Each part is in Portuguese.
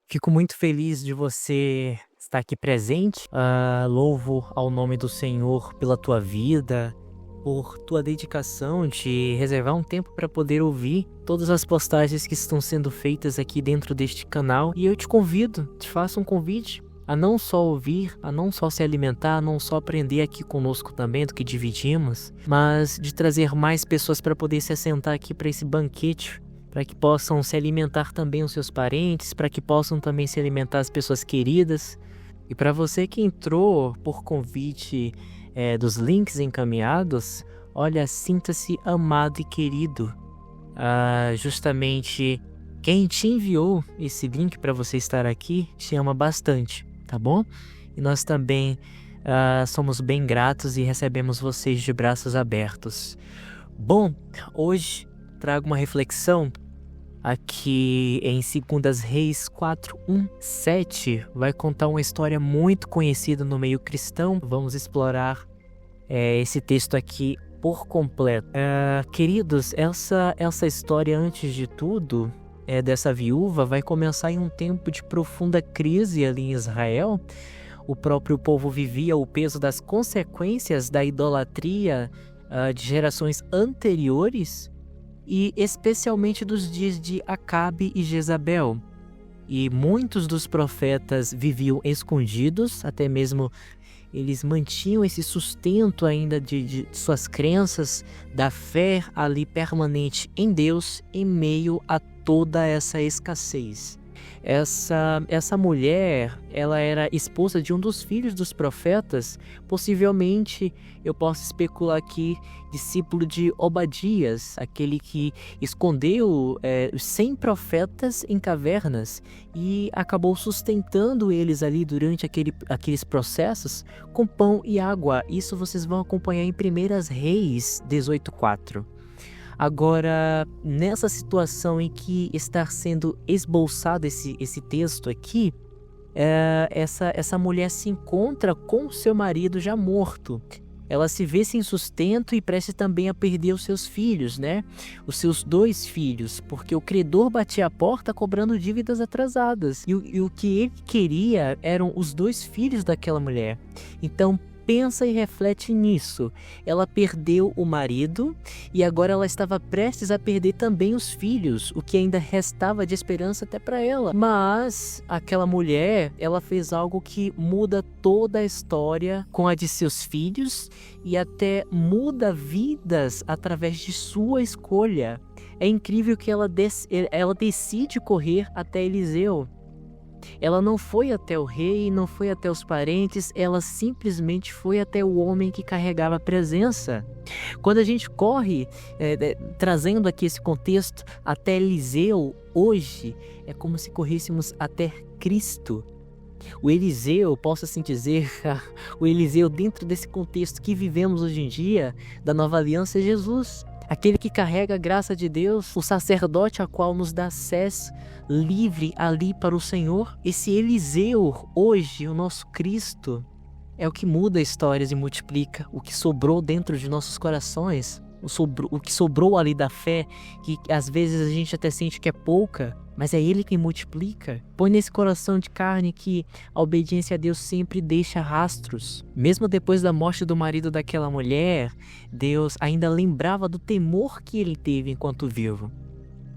Fico muito feliz de você estar aqui presente. Louvo ao nome do Senhor pela tua vida, por tua dedicação de reservar um tempo para poder ouvir todas as postagens que estão sendo feitas aqui dentro deste canal. E eu te convido, te faço um convite a não só ouvir, a não só se alimentar, a não só aprender aqui conosco também do que dividimos, mas de trazer mais pessoas para poder se assentar aqui para esse banquete, para que possam se alimentar também os seus parentes, para que possam também se alimentar as pessoas queridas. E para você que entrou por convite dos links encaminhados, olha, sinta-se amado e querido. Justamente quem te enviou esse link para você estar aqui te ama bastante, tá bom? E nós também somos bem gratos e recebemos vocês de braços abertos. Bom, hoje trago uma reflexão aqui em 2 Reis 4:1-7, vai contar uma história muito conhecida no meio cristão. Vamos explorar esse texto aqui por completo. Queridos, essa história, antes de tudo, dessa viúva, vai começar em um tempo de profunda crise ali em Israel. O próprio povo vivia o peso das consequências da idolatria de gerações anteriores, e especialmente dos dias de Acabe e Jezabel. E muitos dos profetas viviam escondidos, até mesmo eles mantinham esse sustento ainda de suas crenças, da fé ali permanente em Deus, em meio a toda essa escassez. Essa mulher, ela era esposa de um dos filhos dos profetas, possivelmente, eu posso especular aqui, discípulo de Obadias, aquele que escondeu os 100 profetas em cavernas e acabou sustentando eles ali durante aqueles processos com pão e água. Isso vocês vão acompanhar em 1 Reis 18:4. Agora, nessa situação em que está sendo esboçado esse texto aqui, essa mulher se encontra com seu marido já morto. Ela se vê sem sustento e prestes também a perder os seus filhos, né? Os seus 2 filhos, porque o credor batia a porta cobrando dívidas atrasadas. E o que ele queria eram os 2 filhos daquela mulher. Então, pensa e reflete nisso. Ela perdeu o marido e agora ela estava prestes a perder também os filhos, o que ainda restava de esperança até para ela. Mas aquela mulher, ela fez algo que muda toda a história com a de seus filhos e até muda vidas através de sua escolha. É incrível que ela decide correr até Eliseu. Ela não foi até o rei, não foi até os parentes, ela simplesmente foi até o homem que carregava a presença. Quando a gente corre, trazendo aqui esse contexto, até Eliseu, hoje, é como se corrêssemos até Cristo. O Eliseu, posso assim dizer, o Eliseu dentro desse contexto que vivemos hoje em dia, da nova aliança, é Jesus. Aquele que carrega a graça de Deus, o sacerdote a qual nos dá acesso livre ali para o Senhor. Esse Eliseu, hoje, o nosso Cristo, é o que muda histórias e multiplica o que sobrou dentro de nossos corações, o que sobrou ali da fé, que às vezes a gente até sente que é pouca, mas é Ele quem multiplica. Põe nesse coração de carne que a obediência a Deus sempre deixa rastros. Mesmo depois da morte do marido daquela mulher, Deus ainda lembrava do temor que ele teve enquanto vivo.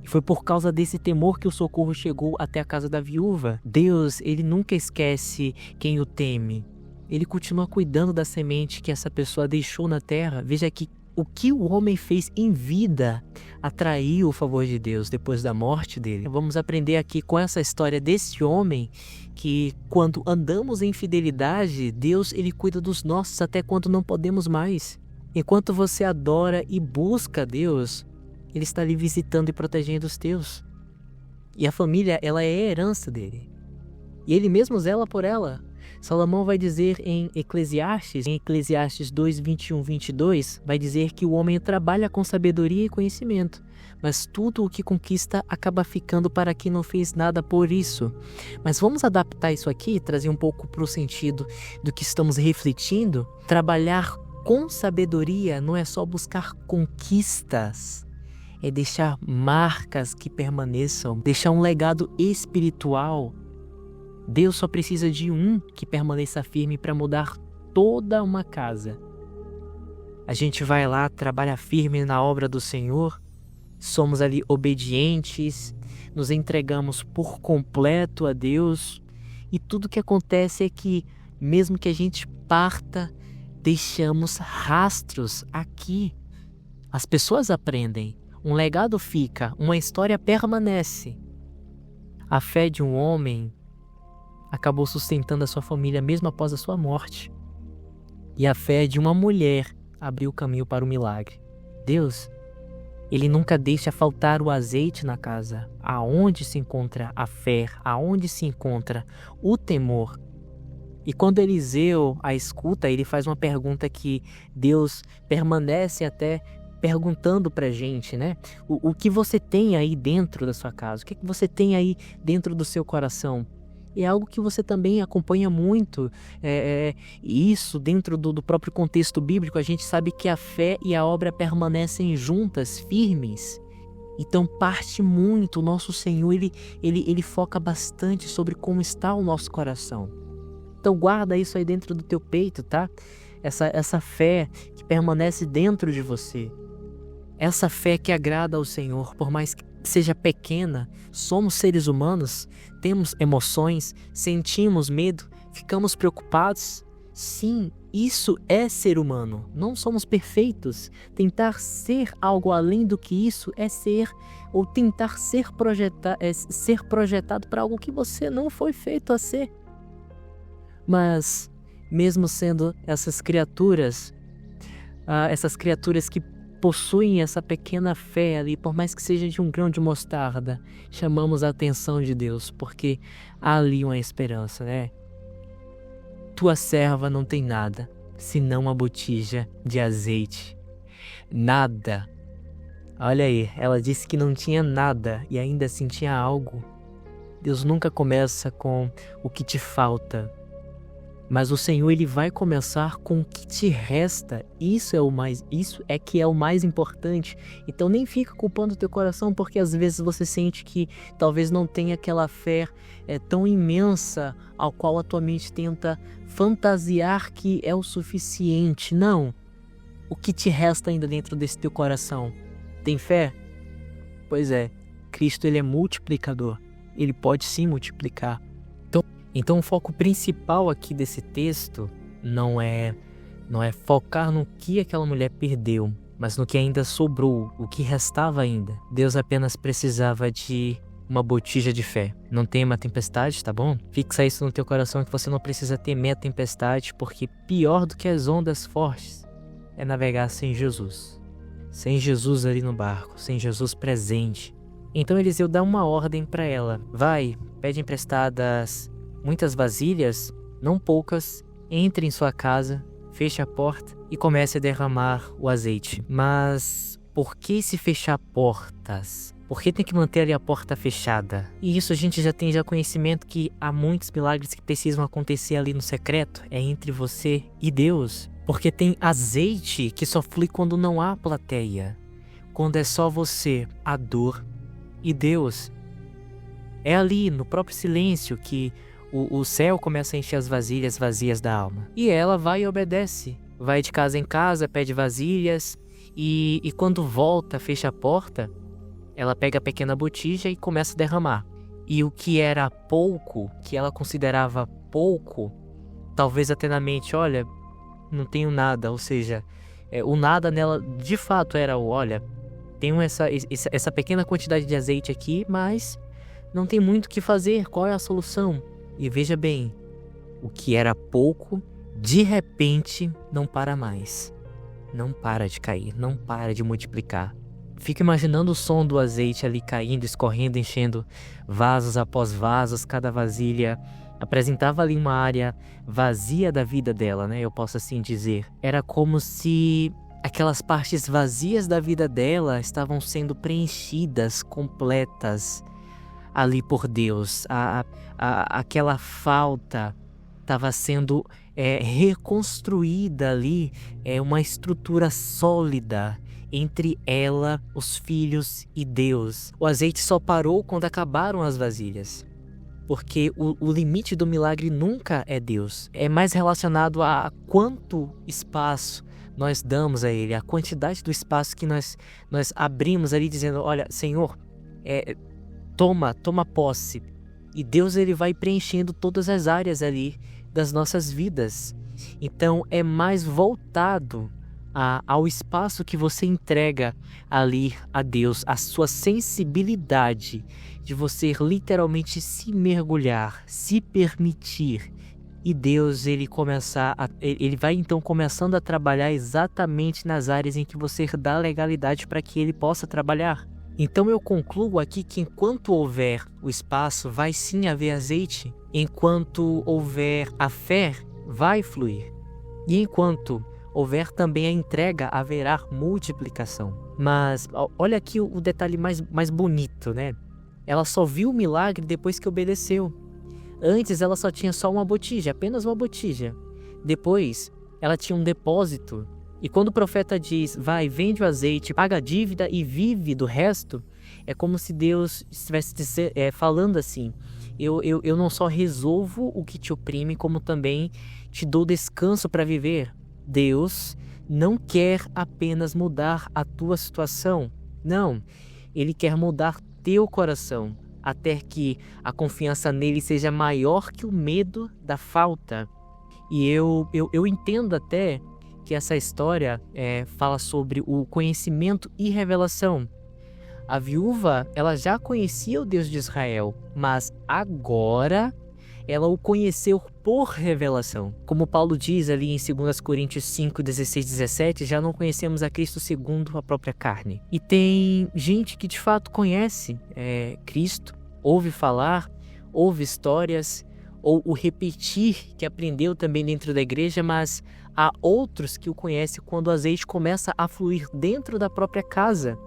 E foi por causa desse temor que o socorro chegou até a casa da viúva. Deus, ele nunca esquece quem o teme. Ele continua cuidando da semente que essa pessoa deixou na terra. Veja que o que o homem fez em vida atraiu o favor de Deus depois da morte dele. Vamos aprender aqui com essa história desse homem que, quando andamos em fidelidade, Deus, ele cuida dos nossos até quando não podemos mais. Enquanto você adora e busca Deus, Ele está ali visitando e protegendo os teus. E a família, ela é a herança dele. E ele mesmo zela por ela. Salomão vai dizer em Eclesiastes 2, 21, 22, vai dizer que o homem trabalha com sabedoria e conhecimento, mas tudo o que conquista acaba ficando para quem não fez nada por isso. Mas vamos adaptar isso aqui e trazer um pouco para o sentido do que estamos refletindo. Trabalhar com sabedoria não é só buscar conquistas, é deixar marcas que permaneçam, deixar um legado espiritual. Deus só precisa de um que permaneça firme para mudar toda uma casa. A gente vai lá, trabalha firme na obra do Senhor, somos ali obedientes, nos entregamos por completo a Deus, e tudo que acontece é que, mesmo que a gente parta, deixamos rastros aqui. As pessoas aprendem, um legado fica, uma história permanece. A fé de um homem acabou sustentando a sua família mesmo após a sua morte. E a fé de uma mulher abriu o caminho para o milagre. Deus, Ele nunca deixa faltar o azeite na casa. Aonde se encontra a fé, aonde se encontra o temor. E quando Eliseu a escuta, ele faz uma pergunta que Deus permanece até perguntando pra gente, né? O que você tem aí dentro da sua casa? O que você tem aí dentro do seu coração? É algo que você também acompanha muito, isso dentro do próprio contexto bíblico. A gente sabe que a fé e a obra permanecem juntas, firmes. Então parte muito, o nosso Senhor, ele foca bastante sobre como está o nosso coração. Então guarda isso aí dentro do teu peito, tá? Essa fé que permanece dentro de você. Essa fé que agrada ao Senhor, por mais que seja pequena, somos seres humanos, temos emoções, sentimos medo, ficamos preocupados. Sim, isso é ser humano. Não somos perfeitos. Tentar ser algo além do que isso é ser, ou tentar ser projetado para algo que você não foi feito a ser. Mas, mesmo sendo essas criaturas que possuem essa pequena fé ali, por mais que seja de um grão de mostarda, chamamos a atenção de Deus, porque há ali uma esperança, né? Tua serva não tem nada, senão uma botija de azeite. Nada. Olha aí, ela disse que não tinha nada e ainda assim tinha algo. Deus nunca começa com o que te falta, mas o Senhor, Ele vai começar com o que te resta. Isso é que é o mais importante. Então nem fica culpando o teu coração, porque às vezes você sente que talvez não tenha aquela fé tão imensa ao qual a tua mente tenta fantasiar que é o suficiente. Não. O que te resta ainda dentro desse teu coração? Tem fé? Pois é, Cristo, Ele é multiplicador. Ele pode sim multiplicar. Então o foco principal aqui desse texto não é focar no que aquela mulher perdeu, mas no que ainda sobrou, o que restava ainda. Deus apenas precisava de uma botija de fé. Não tema a tempestade, tá bom? Fixa isso no teu coração, que você não precisa temer a tempestade, porque pior do que as ondas fortes é navegar sem Jesus. Sem Jesus ali no barco, sem Jesus presente. Então Eliseu dá uma ordem para ela. Vai, pede emprestadas muitas vasilhas, não poucas, entre em sua casa, feche a porta e comece a derramar o azeite. Mas por que se fechar portas? Por que tem que manter ali a porta fechada? E isso a gente já tem conhecimento que há muitos milagres que precisam acontecer ali no secreto, é entre você e Deus. Porque tem azeite que só flui quando não há plateia, quando é só você, a dor e Deus. É ali no próprio silêncio que o céu começa a encher as vasilhas vazias da alma. E ela vai e obedece. Vai de casa em casa, pede vasilhas. E quando volta, fecha a porta, ela pega a pequena botija e começa a derramar. E o que era pouco, que ela considerava pouco, talvez até na mente, olha, não tenho nada. Ou seja, o nada nela de fato era olha, tenho essa pequena quantidade de azeite aqui, mas não tem muito o que fazer. Qual é a solução? E veja bem, o que era pouco, de repente, não para mais. Não para de cair, não para de multiplicar. Fica imaginando o som do azeite ali caindo, escorrendo, enchendo vasos após vasos. Cada vasilha apresentava ali uma área vazia da vida dela, né? Eu posso assim dizer. Era como se aquelas partes vazias da vida dela estavam sendo preenchidas, completas ali por Deus. Aquela falta estava sendo reconstruída ali, uma estrutura sólida entre ela, os filhos e Deus. O azeite só parou quando acabaram as vasilhas. porque o limite do milagre nunca é Deus. É mais relacionado a quanto espaço nós damos a Ele, a quantidade do espaço que nós abrimos ali dizendo, olha, Senhor, toma posse. E Deus ele vai preenchendo todas as áreas ali das nossas vidas. Então é mais voltado ao espaço que você entrega ali a Deus, a sua sensibilidade de você literalmente se mergulhar, se permitir. E Deus ele vai então começando a trabalhar exatamente nas áreas em que você dá legalidade para que ele possa trabalhar. Então eu concluo aqui que enquanto houver o espaço, vai sim haver azeite. Enquanto houver a fé, vai fluir. E enquanto houver também a entrega, haverá multiplicação. Mas olha aqui o detalhe mais bonito, né? Ela só viu o milagre depois que obedeceu. Antes ela só tinha só uma botija, apenas uma botija. Depois ela tinha um depósito. E quando o profeta diz, vai, vende o azeite, paga a dívida e vive do resto, é como se Deus estivesse falando assim, eu não só resolvo o que te oprime, como também te dou descanso para viver. Deus não quer apenas mudar a tua situação, não, Ele quer mudar teu coração, até que a confiança nele seja maior que o medo da falta. E eu entendo até que essa história fala sobre o conhecimento e revelação. A viúva, ela já conhecia o Deus de Israel, mas agora ela o conheceu por revelação. Como Paulo diz ali em 2 Coríntios 5, 16, 17, já não conhecemos a Cristo segundo a própria carne. E tem gente que de fato conhece Cristo, ouve falar, ouve histórias, ou o repetir que aprendeu também dentro da igreja, mas há outros que o conhecem quando o azeite começa a fluir dentro da própria casa.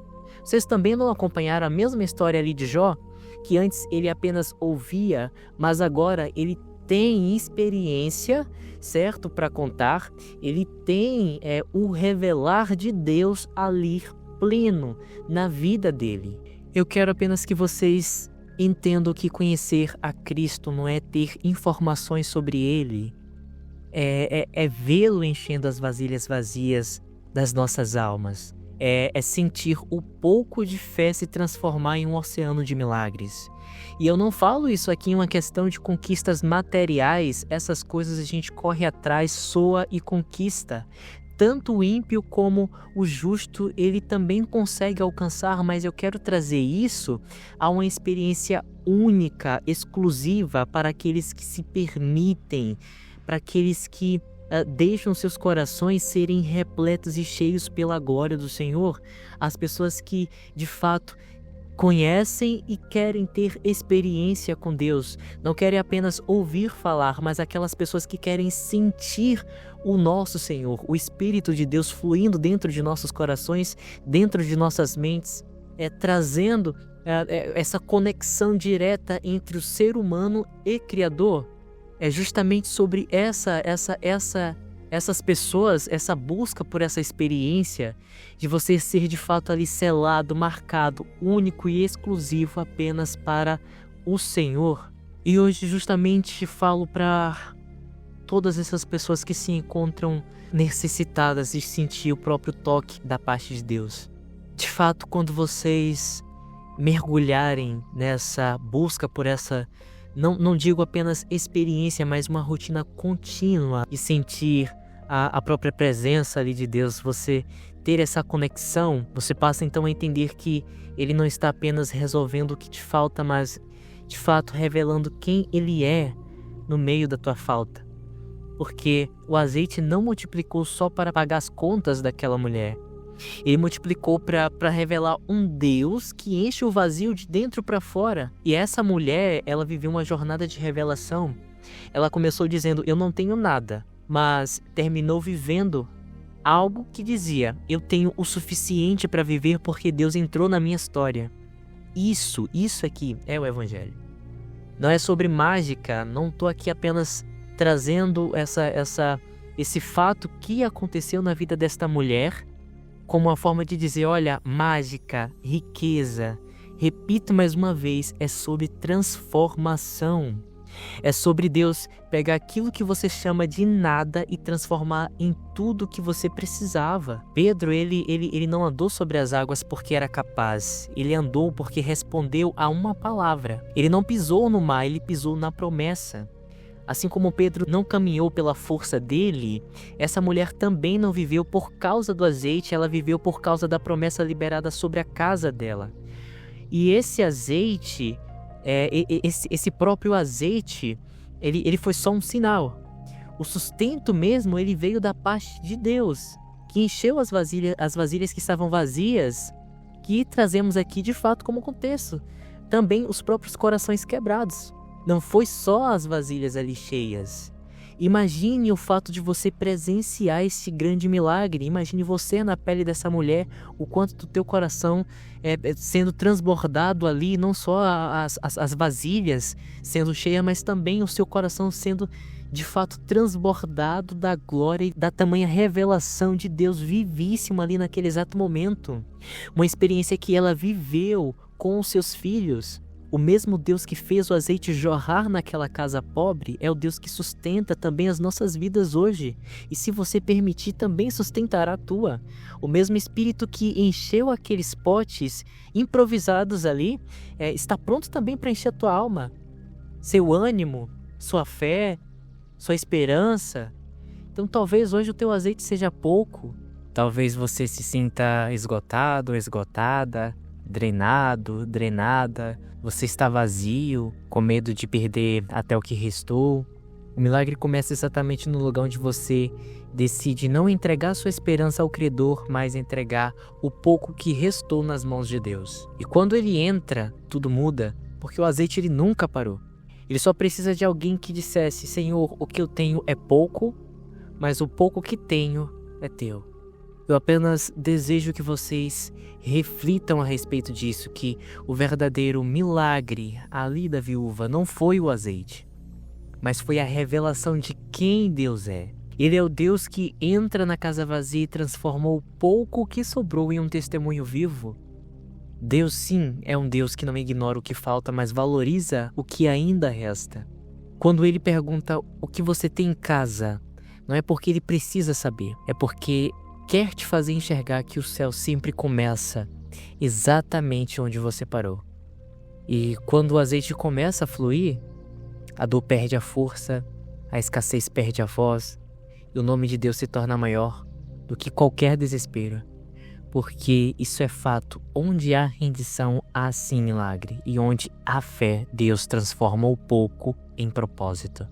Vocês também não acompanharam a mesma história ali de Jó? Que antes ele apenas ouvia, mas agora ele tem experiência, certo, para contar. Ele tem o revelar de Deus ali pleno na vida dele. Eu quero apenas que vocês entendam que conhecer a Cristo não é ter informações sobre Ele, é vê-lo enchendo as vasilhas vazias das nossas almas. É sentir o pouco de fé se transformar em um oceano de milagres. E eu não falo isso aqui em uma questão de conquistas materiais, essas coisas a gente corre atrás, soa e conquista. Tanto o ímpio como o justo, ele também consegue alcançar, mas eu quero trazer isso a uma experiência única, exclusiva para aqueles que se permitem, para aqueles que deixam seus corações serem repletos e cheios pela glória do Senhor, as pessoas que de fato conhecem e querem ter experiência com Deus, não querem apenas ouvir falar, mas aquelas pessoas que querem sentir o nosso Senhor, o Espírito de Deus fluindo dentro de nossos corações, dentro de nossas mentes, trazendo essa conexão direta entre o ser humano e Criador. É justamente sobre essas pessoas, essa busca por essa experiência de você ser de fato ali selado, marcado, único e exclusivo apenas para o Senhor. E hoje justamente falo para todas essas pessoas que se encontram necessitadas de sentir o próprio toque da parte de Deus. De fato, quando vocês mergulharem nessa busca por essa, não digo apenas experiência, mas uma rotina contínua e sentir a própria presença ali de Deus, você ter essa conexão, você passa então a entender que Ele não está apenas resolvendo o que te falta, mas de fato revelando quem Ele é no meio da tua falta. Porque o azeite não multiplicou só para pagar as contas daquela mulher. Ele multiplicou para revelar um Deus que enche o vazio de dentro para fora. E essa mulher, ela viveu uma jornada de revelação. Ela começou dizendo, eu não tenho nada, mas terminou vivendo algo que dizia, eu tenho o suficiente para viver porque Deus entrou na minha história. Isso aqui é o Evangelho. Não é sobre mágica, não estou aqui apenas trazendo esse fato que aconteceu na vida desta mulher como uma forma de dizer, olha, mágica, riqueza, Repito mais uma vez, é sobre transformação. É sobre Deus pegar aquilo que você chama de nada e transformar em tudo que você precisava. Pedro, ele não andou sobre as águas porque era capaz. Ele andou porque respondeu a uma palavra. Ele não pisou no mar, ele pisou na promessa. Assim como Pedro não caminhou pela força dele, essa mulher também não viveu por causa do azeite, ela viveu por causa da promessa liberada sobre a casa dela. E esse azeite, esse próprio azeite, ele foi só um sinal. O sustento mesmo, ele veio da parte de Deus, que encheu as vasilhas que estavam vazias, que trazemos aqui de fato como contexto. Também os próprios corações quebrados. Não foi só as vasilhas ali cheias. Imagine o fato de você presenciar esse grande milagre. Imagine você na pele dessa mulher, o quanto do teu coração sendo transbordado ali, não só as vasilhas sendo cheias, mas também o seu coração sendo de fato transbordado da glória e da tamanha revelação de Deus vivíssimo ali naquele exato momento. Uma experiência que ela viveu com os seus filhos. O mesmo Deus que fez o azeite jorrar naquela casa pobre é o Deus que sustenta também as nossas vidas hoje. E se você permitir, também sustentará a tua. O mesmo Espírito que encheu aqueles potes improvisados ali, está pronto também para encher a tua alma. Seu ânimo, sua fé, sua esperança. Então talvez hoje o teu azeite seja pouco. Talvez você se sinta esgotado, esgotada, drenado, drenada. Você está vazio, com medo de perder até o que restou. O milagre começa exatamente no lugar onde você decide não entregar sua esperança ao credor, mas entregar o pouco que restou nas mãos de Deus. E quando ele entra, tudo muda, porque o azeite ele nunca parou. Ele só precisa de alguém que dissesse: Senhor, o que eu tenho é pouco, mas o pouco que tenho é teu. Eu apenas desejo que vocês reflitam a respeito disso, que o verdadeiro milagre ali da viúva não foi o azeite, mas foi a revelação de quem Deus é. Ele é o Deus que entra na casa vazia e transforma o pouco que sobrou em um testemunho vivo. Deus sim é um Deus que não ignora o que falta, mas valoriza o que ainda resta. Quando ele pergunta o que você tem em casa, não é porque ele precisa saber, é porque quer te fazer enxergar que o céu sempre começa exatamente onde você parou. E quando o azeite começa a fluir, a dor perde a força, a escassez perde a voz, e o nome de Deus se torna maior do que qualquer desespero. Porque isso é fato, onde há rendição, há sim milagre, e onde há fé, Deus transforma o pouco em propósito.